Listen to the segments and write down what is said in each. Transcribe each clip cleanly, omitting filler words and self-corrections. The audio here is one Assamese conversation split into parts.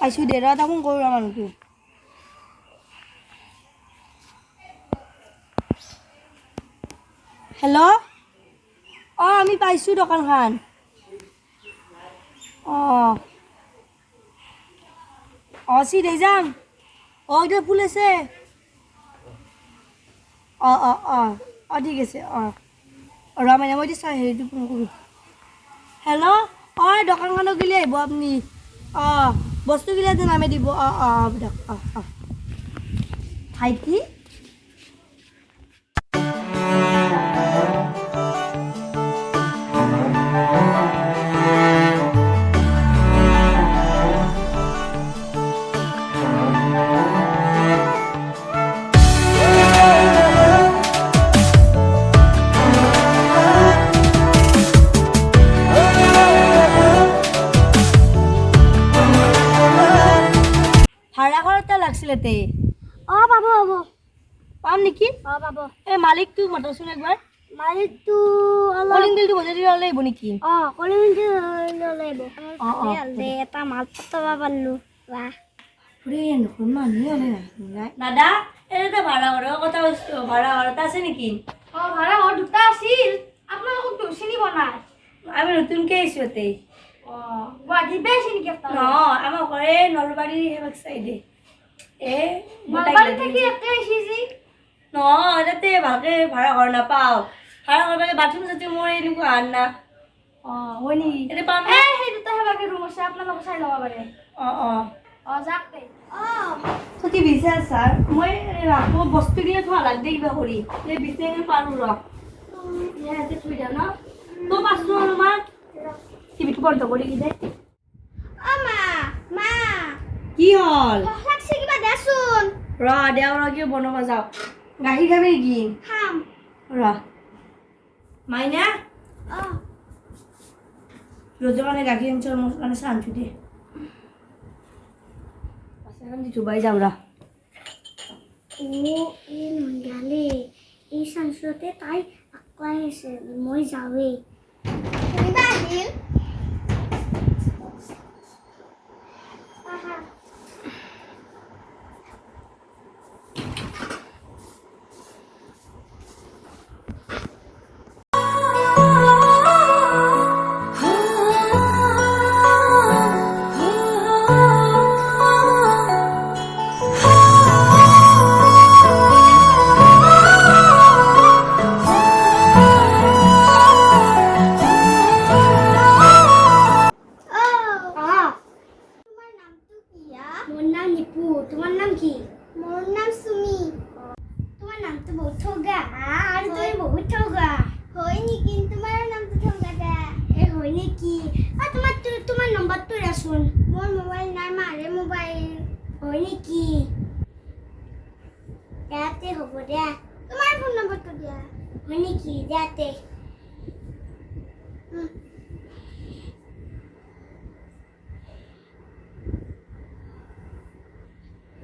পাইছোঁ দে ৰ এটা ফোন কৰোঁ ৰ মানুহটো হেল্ল' অঁ আমি পাইছোঁ দোকানখন অঁ অঁ চিধাই যাম অঁ এতিয়া ফুল আছে অঁ অঁ অঁ অঁ ঠিক আছে অঁ ৰ মানে মই এতিয়া চাই হেৰিটো ফোন কৰোঁ হেল্ল' অঁ দোকানখনক গ'লে আহিব আপুনি অঁ বস্তুগিলা যে নামে দিব অঁ অঁ হ'ব দিয়ক অঁ অঁ ভাইটি ভাড়া ঘৰতে লাগছিলে তে অঁ পাব পাব পাম নেকি অঁ পাব এই মালিকটো মাতচোন একবাৰ মালিকটো অলপ কলিং বিলটো বজাই দিলে হ'লে আহিব নেকি অঁ কলিংটো লৈ আহিব অঁ অঁ দে এটা মাল পঠাব পাৰিলোঁ বাহ দেখোন মানুহে হ'লে নাই দাদা এটা ভাড়া ঘৰৰ কথা কৈছোঁ ভাড়া ঘৰ এটা আছে নেকি অঁ ভাড়া ঘৰ দুটা আছিল আপোনালোকক চিনি পোৱা নাই আমি নতুনকৈ আহিছোঁ ইয়াতে অঁ গুৱাহাটীত বেছি নেকি নহয় আমাৰ ঘৰে নলবাৰী সেইবাক চাইডে নলবাৰীত থাকি একে আহিছে যি নহয় তাতে ভালকৈ ভাড়া ঘৰ নাপাওঁ ভাড়া ঘৰ মানে বাথৰুম চাথৰুম মোৰ এনেকুৱা আন না অঁ হয় নেকি ইয়াতে পাম সেই দুটা সেৱাকে ৰুম আছে আপোনালোকে চাই ল'ব পাৰে অঁ অঁ অঁ যাক দে অঁ কি বিচাৰ ছাৰ মই আকৌ বস্তুগিলা থোৱা লাগ দে কিবা কৰি এই বিচাৰি পাৰোঁ ৰ ইয়াতে থৈ দিয়া ন তই পাইছোঁ অলপমান টিভিটো বন্ধ কৰি কি দে অঁ মা মা কি হ'ল লাগছে কিবা দেচোন ৰ দেও ৰ কিয় বনাব যাওঁ গাখীৰ খাবি নেকি খাম ৰ মাইনা অঁ ৰ'দৰ কাৰণে গাখীৰ আনিছ মোৰ কাৰণে চাহ আনিছোঁ দে পাছখন দি ধুবাই যাওঁ ৰ এই নন্দালে এই চান্সতে তাই আকলাই আছে মই যাওঁৱেই শুনিবা আহিল মোৰ নাম নিপু তোমাৰ নাম কি মোৰ নাম সুমি তোমাৰ নামটো বহুত ঠগা আৰু তুমি বহুত ঠগা হয় নেকি তোমাৰ নামটো ঠগা দা এই হয় নেকি তোমাৰ নম্বৰটো ৰাচোন মোৰ মোবাইল নাই মাৰে মোবাইল হয় নেকি ইয়াতে হ'ব দিয়া তোমাৰ ফোন নম্বৰটো দিয়া হয় নেকি ইয়াতে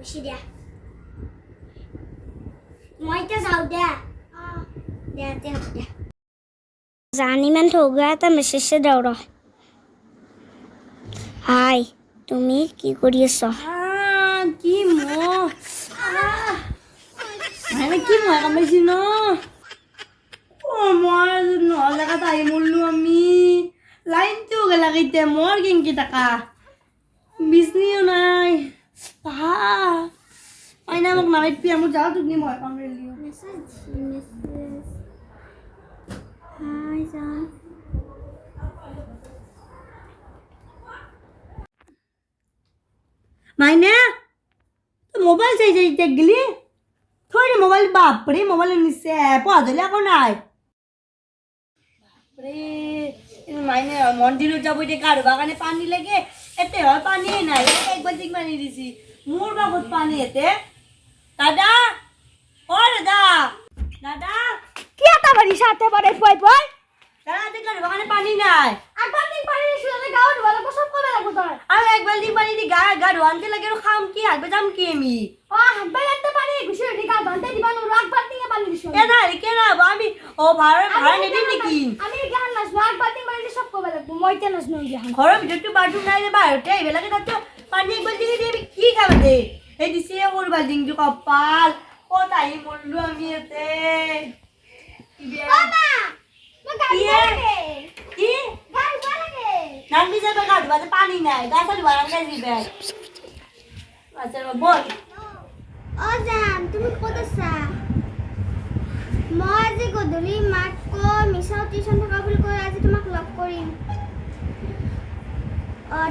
বেছি দিয়া মই এতিয়া যাওঁ দিয়া দেয়াতে হ'ব দিয়া জানি ইমান ঠগা এটা মেছেজে দাও ৰ হাই তুমি কি কৰি আছা কি মহ মানে কি মহে কামাইছি ন মই নহ'ল জেগাত আহি মৰলো আমি লাইনটো গেলাক এতিয়া মোৰ কেনেকৈ টাকা বিচনিও নাই আইনা মোক নামাইতবি মোৰ যাওঁ তুমি মই কামৰিলি মেছেজ হাই জান মাইনা মোবাইল চাই চাই এতিয়া গেলি থৈ দে মোবাইল বাপৰে মোবাইল নিছে পঢ়া ধৰিলে আকৌ নাই বাপৰে মাইনে মন্দিৰত যাব এতিয়া গা ধুবৰ কাৰণে পানী লাগে এতে হয় পানীয়ে নাই এক বাল্টিং পানী দিছি মোৰ বাবত পানী এতে দাদা অ দাদা দাদা কি এটা বাৰিছা এতে বাৰে পই পই দাদা এতে গা ধুবৰ কাৰণে পানী নাই এক বাল্টিং পানী দিছো আমি গাঁও ধুব লাগিব চব কৰিব লাগিব তই আৰু এক বাল্টিং পানী দি গা ধুৱানতে লাগে আৰু খাম কি হাগবে যাম কি আমি হাতবাই এতে পানী গুছি দি গা ধুৱানতে দিবা নোৱাৰো এক বাল্টিং পানী দিছো কে না আমি ভাড়া নিদিম নেকি আমি গান নাচনো এক বাল্টিং পানী দি চব কৰিব লাগিব মই এতিয়া নাচনো গান ঘৰৰ ভিতৰতো বাথৰুম নাই যে বাহিৰতে আহিব লাগে তাতো পানী এক বাল্টি দিয়ে আমি কি খাব দে এই দিছে মোৰ বাল্টিংটো কপাল ক'ত আহি মৰলো আমি ইয়াতে মামা মই গাড়ি লাগে কি গাড়ি লাগে নামি যাবে গা ধুবাতে পানি নাই গা চা ধুবা নালাগে দিবে আচ্ছা বল ও জান তুমি ক'ত আছা মই আজি গধূলি মাক কৈ মিছাও টিউচন থকা বুলি কৈ আজি তোমাক লগ কৰিম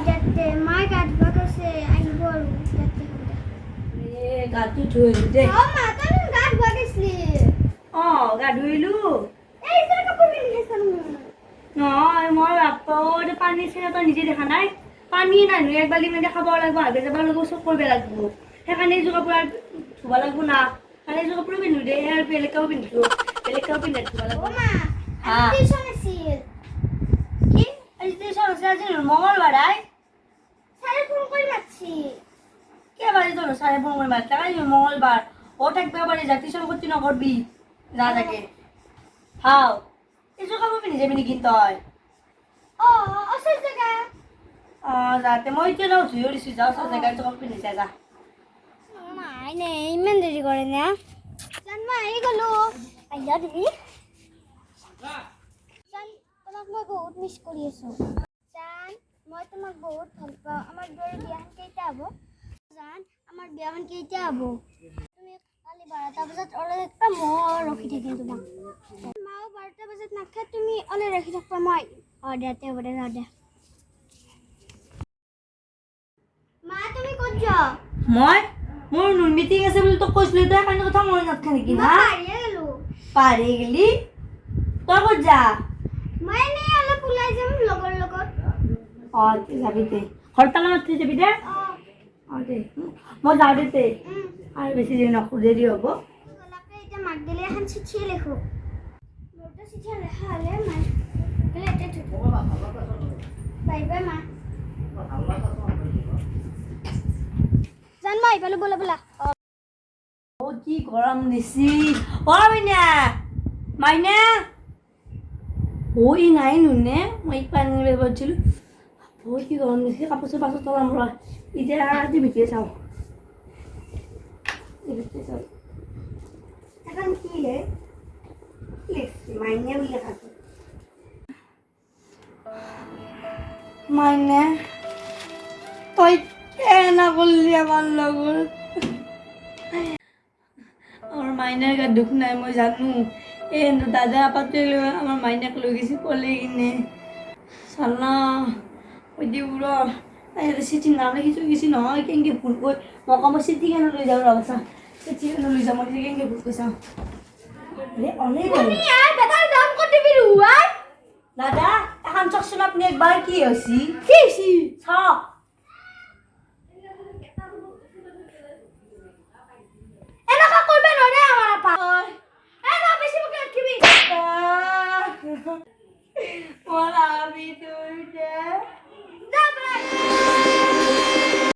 দেতে মাই গা ধুবা কৈছে আহিব আৰু দেতে এ গাটো ধুইলো দে অ মা তই গা ধুবা গৈছিলি গা ধুইলো এই তোৰ কাপোৰ পিন্ধি আছানো নহয় মই বাপৰে পানী চেনা তই নিজে দেখা নাই পানী নাই এক বাল্টি মানে খাব লাগিব আগে যাব লাগিব চব কৰিব লাগিব সেইকাৰণে এইযোৰ কাপোৰ ধুব লাগিব না সেইকাৰণে এইযোৰ কাপোৰ পিন্ধো দে আৰু বেলেগ কাপোৰ পিন্ধিছো বেলেগ কাপোৰ পিন্ধি ধুব লাগিব অ মা আজি টিউচন আছিল কি আজি টিউচন আছে আজি মঙ্গলবাৰ আই ছাৰে ফোন কৰি মাতছি কেবাৰে তোর সাড়ে 15 মাস টাকা মঙ্গলবার ও থাকবে বাড়ি যা টিউশন করতে না করবি যা থাকে হাও এসো খাবো পিনি যাবি নি কিন্তু হয় অ অসল জায়গা যাতে মই তো যাও ধুই দিছি যাও সব জায়গায় তো পিনি যা মাই নে ইমান দেৰি কৰে না জান মই আহি গলো আহিলা তুমি জান তোমাক মই বহুত মিছ কৰি আছো জান মই তোমাক বহুত ভাল পাওঁ আমাৰ দুৱাৰ বিয়াখন কেইটা হ'ব জান আমাৰ বিয়াখন কেইটা হ'ব তুমি কালি 12টা বজাত ওলাই থাকিবা মই ৰখি থাকিম তোমাক মাও 12টা বজাত নাখায় তুমি ওলাই ৰখি থাকিবা মই দেতে হ'ব দে যাওঁ দে মা তুমি ক'ত যোৱা মই মোৰ নুন মিটিং আছে বুলি তো কৈছিলি তো এখন কথা মনে নাথাকে নেকি না পাৰিয়ে গ'লো পাৰি গেলি তই ক'ত যা মই এনেই অলপ ওলাই যাম লগৰ লগত তুই যাবি দে হৰতালা মাতি যাবি দে দে মই যাওঁ দে তে আৰু বেছি দেৰি নকৰো দেৰি হ'ব গলাকে এতিয়া মাক দিলে এখন চিঠি লিখো মোৰতো চিঠি লেখা হ'লে মাক গলে এতিয়া বাই বাই মা জান মই আহিপালো ব'লা ব'লা কি গৰম দিছি মাইনা মাইনা ই নাই নুনে মই পানী নিব গৈছিলো বহুত কি গৰম দিছে কাপোৰ চাপোৰ পাছত তলাম ৰ এতিয়া আজি ভিতৰে চাওঁ এখন কি হে মাইনা বুলি লেখাটো মাইনা তই কেনা করলি আমার লগর আমার মাইনার গা দুঃখ নাই মই জানো এই দাদা আপাতে আমার মাইনাক লৈ গেছি পলে কিনে চালা ওই দিউর চিঠি নাম লিখি থৈ গেছি নহয় কেনেকৈ ভুল কৈ মই মই চিঠি কেনে লৈ যাওঁ ৰচা চিঠি কেনে লৈ যাওঁ মই কেনেকৈ ভুল কৈ চাওঁ দাদা এখন চকচোন আপনি একবার কি হয়েছি চাওক